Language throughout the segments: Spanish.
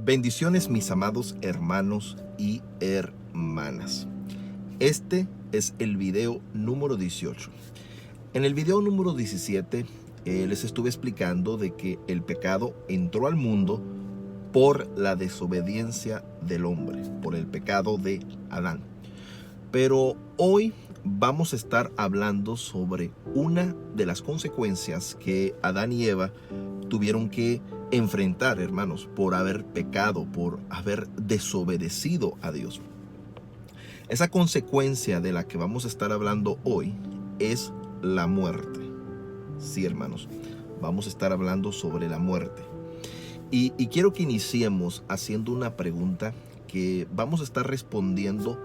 Bendiciones, mis amados hermanos y hermanas. Este es el video número 18. En el video número 17 les estuve explicando de que el pecado entró al mundo por la desobediencia del hombre, por el pecado de Adán. Pero hoy vamos a estar hablando sobre una de las consecuencias que Adán y Eva tuvieron que enfrentar, hermanos, por haber pecado, por haber desobedecido a Dios. Esa consecuencia de la que vamos a estar hablando hoy es la muerte. Sí, hermanos, vamos a estar hablando sobre la muerte. Y quiero que iniciemos haciendo una pregunta que vamos a estar respondiendo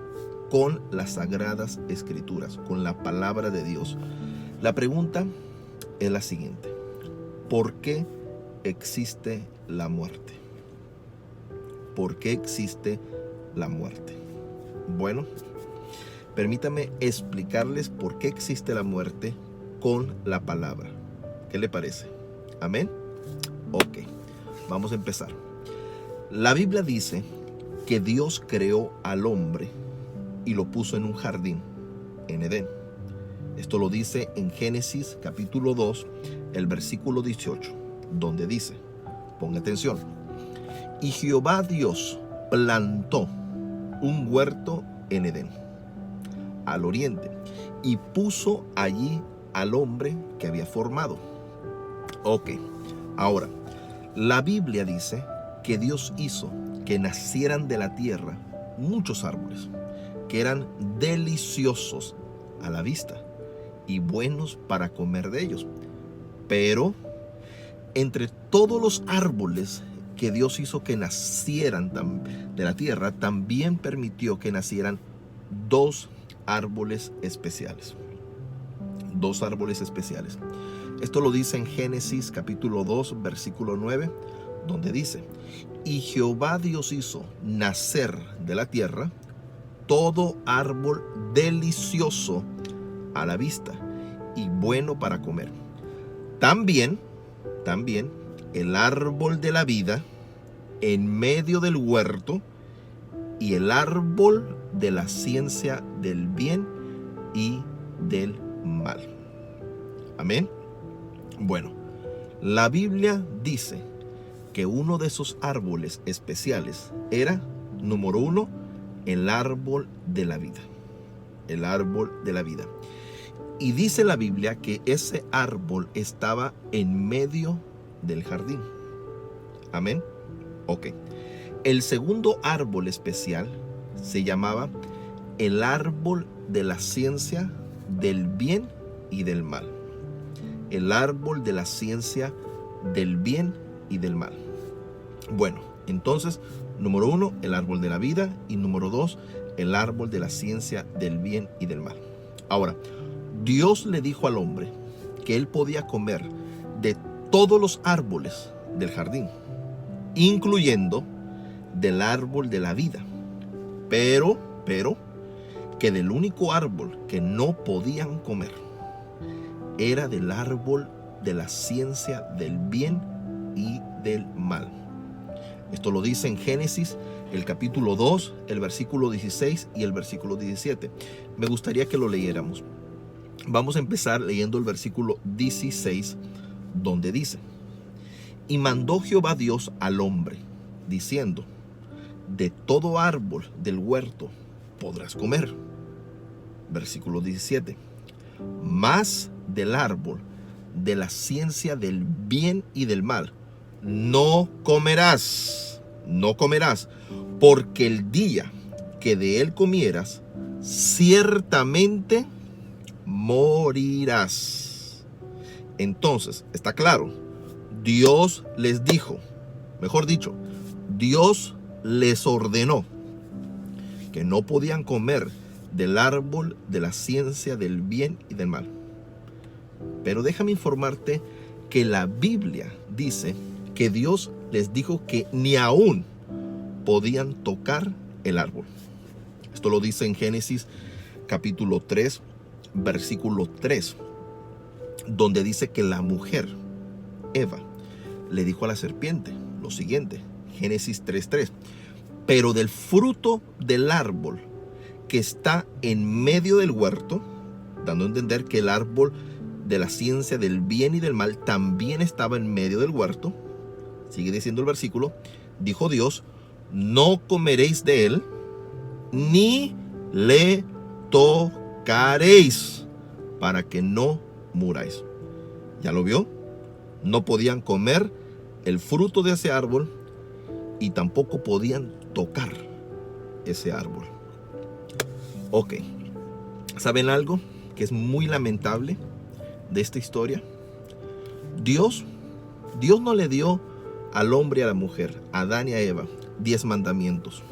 con las Sagradas Escrituras, con la palabra de Dios. La pregunta es la siguiente: ¿por qué existe la muerte? ¿Por qué existe la muerte? Bueno, permítame explicarles por qué existe la muerte con la palabra. ¿Qué le parece? ¿Amén? Ok, vamos a empezar. La Biblia dice que Dios creó al hombre y lo puso en un jardín, en Edén. Esto lo dice en Génesis capítulo 2, el versículo 18, donde dice, ponga atención: y Jehová Dios plantó un huerto en Edén, al oriente, y puso allí al hombre que había formado. Ok, ahora, la Biblia dice que Dios hizo que nacieran de la tierra muchos árboles, que eran deliciosos a la vista y buenos para comer de ellos. Pero entre todos los árboles que Dios hizo que nacieran de la tierra, también permitió que nacieran dos árboles especiales. Dos árboles especiales. Esto lo dice en Génesis capítulo 2, versículo 9, donde dice: y Jehová Dios hizo nacer de la tierra todo árbol delicioso a la vista y bueno para comer. También el árbol de la vida en medio del huerto y el árbol de la ciencia del bien y del mal. Amén. Bueno, la Biblia dice que uno de esos árboles especiales era, número uno, el árbol de la vida. El árbol de la vida. Y dice la Biblia que ese árbol estaba en medio del jardín. Amén. Ok. El segundo árbol especial se llamaba el árbol de la ciencia del bien y del mal. El árbol de la ciencia del bien y del mal. Bueno, entonces, número uno, el árbol de la vida, y número dos, el árbol de la ciencia del bien y del mal. Ahora, Dios le dijo al hombre que él podía comer de todos los árboles del jardín, incluyendo del árbol de la vida, pero que del único árbol que no podían comer era del árbol de la ciencia del bien y del mal. Esto lo dice en Génesis, el capítulo 2, el versículo 16 y el versículo 17. Me gustaría que lo leyéramos. Vamos a empezar leyendo el versículo 16, donde dice: y mandó Jehová Dios al hombre, diciendo: de todo árbol del huerto podrás comer. Versículo 17. Mas del árbol de la ciencia del bien y del mal no comerás, porque el día que de él comieras, ciertamente morirás. Entonces, está claro, Dios les dijo, mejor dicho, Dios les ordenó que no podían comer del árbol de la ciencia del bien y del mal. Pero déjame informarte que la Biblia dice que Dios les dijo que ni aún podían tocar el árbol. Esto lo dice en Génesis capítulo 3, versículo 3, donde dice que la mujer, Eva, le dijo a la serpiente lo siguiente. Génesis 3:3. Pero del fruto del árbol que está en medio del huerto, dando a entender que el árbol de la ciencia del bien y del mal también estaba en medio del huerto, sigue diciendo el versículo, dijo Dios, no comeréis de él, ni le tocaréis, para que no muráis. ¿Ya lo vio? No podían comer el fruto de ese árbol y tampoco podían tocar ese árbol. Ok, ¿saben algo que es muy lamentable de esta historia? Dios no le dio al hombre y a la mujer, a Adán y a Eva, 10 mandamientos.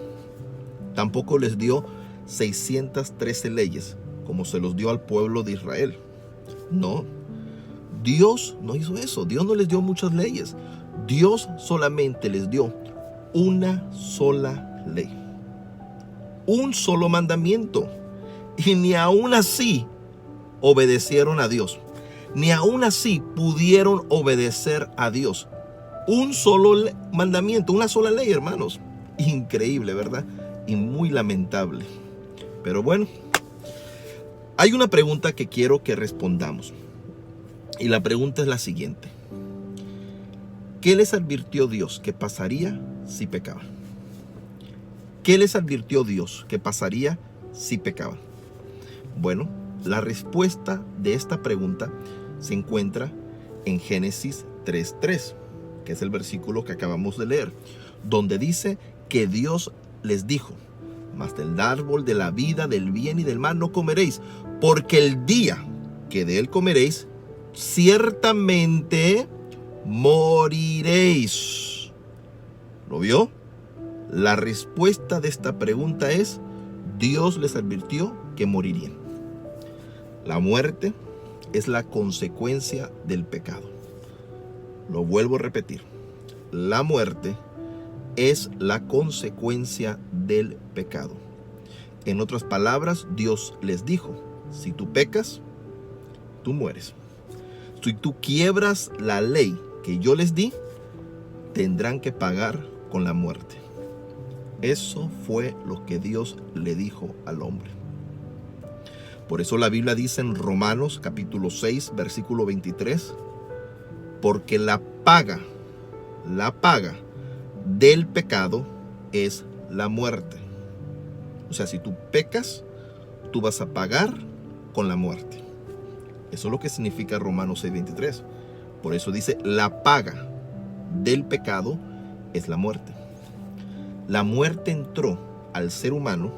Tampoco les dio 613 leyes, como se los dio al pueblo de Israel. No, Dios no hizo eso. Dios no les dio muchas leyes. Dios solamente les dio una sola ley, un solo mandamiento. Y ni aún así obedecieron a Dios. Ni aún así pudieron obedecer a Dios. Un solo mandamiento, una sola ley, hermanos. Increíble, ¿verdad? Y muy lamentable. Pero bueno, hay una pregunta que quiero que respondamos. Y la pregunta es la siguiente. ¿Qué les advirtió Dios que pasaría si pecaban? ¿Qué les advirtió Dios que pasaría si pecaban? Bueno, la respuesta de esta pregunta se encuentra en Génesis 3:3, que es el versículo que acabamos de leer, donde dice que Dios les dijo, mas del árbol de la vida, del bien y del mal no comeréis, porque el día que de él comeréis, ciertamente moriréis. ¿Lo vio? La respuesta de esta pregunta es, Dios les advirtió que morirían. La muerte es la consecuencia del pecado. Lo vuelvo a repetir. La muerte es la consecuencia del pecado. En otras palabras, Dios les dijo, si tú pecas, tú mueres. Si tú quiebras la ley que yo les di, tendrán que pagar con la muerte. Eso fue lo que Dios le dijo al hombre. Por eso la Biblia dice en Romanos capítulo 6, versículo 23, porque la paga del pecado es la muerte. O sea, si tú pecas, tú vas a pagar con la muerte. Eso es lo que significa Romanos 6:23. Por eso dice, la paga del pecado es la muerte. La muerte entró al ser humano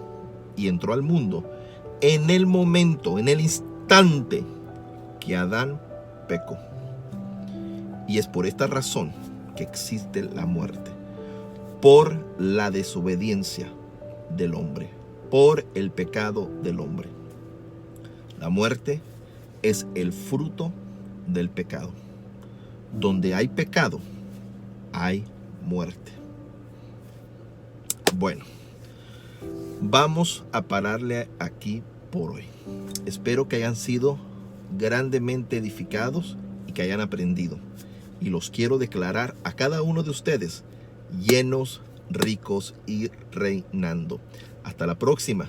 y entró al mundo en el momento, en el instante que Adán pecó. Y es por esta razón que existe la muerte. Por la desobediencia del hombre, por el pecado del hombre. La muerte es el fruto del pecado. Donde hay pecado, hay muerte. Bueno, vamos a pararle aquí por hoy. Espero que hayan sido grandemente edificados y que hayan aprendido. Y los quiero declarar a cada uno de ustedes llenos, ricos y reinando. Hasta la próxima.